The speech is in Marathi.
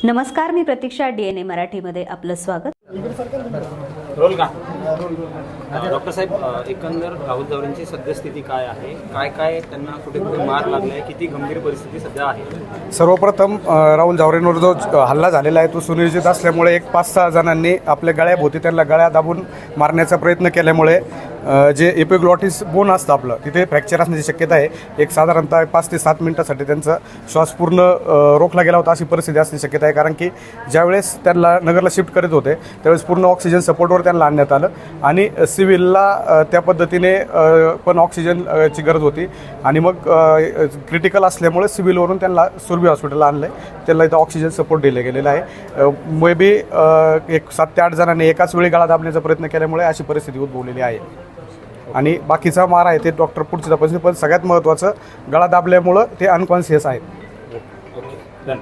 नमस्कार, मी प्रतीक्षा. DNA मराठीमध्ये आपलं स्वागत. रोल का डॉक्टर साहेब, एकंदर राहुल जावरेंची सद्यस्थिती काय आहे? काय त्यांना कुठे कुठे मार लागलाय? किती गंभीर परिस्थिती सध्या आहे? सर्वप्रथम राहुल जावरेंवर जो हल्ला झालेला आहे तो सुनियोजित असल्यामुळे एक 5-6 जणांनी आपल्या गळ्याभोवती त्यांना गळ्या दाबून मारण्याचा प्रयत्न केल्यामुळे जे एपिग्लॉटिस बोन असतं आपलं तिथे फ्रॅक्चर असण्याची शक्यता आहे. एक साधारणतः 5 ते 7 मिनिटासाठी त्यांचा श्वास पूर्ण रोखला गेला होता अशी परिस्थिती असण्याची शक्यता आहे. कारण की ज्यावेळेस त्यांना नगरला शिफ्ट करीत होते त्यावेळेस पूर्ण ऑक्सिजन सपोर्टवर त्यांना आणण्यात आलं आणि सिव्हिलला त्या पद्धतीने पण ऑक्सिजनची गरज होती आणि मग क्रिटिकल असल्यामुळे सिव्हिलवरून त्यांना सुरभी हॉस्पिटलला आणलं आहे. त्यांना इथं ऑक्सिजन सपोर्ट दिलं गेलेलं आहे. मे बी एक 7 ते 8 जणांनी एकाच वेळी गळा दाबण्याचा प्रयत्न केल्यामुळे अशी परिस्थिती उद्भवलेली आहे. आणि बाकीचा मार आहे ते डॉक्टर पुढची तपासणी, पण सगळ्यात महत्त्वाचं गळा दाबल्यामुळं ते अनकॉन्शियस आहेत. Okay, done.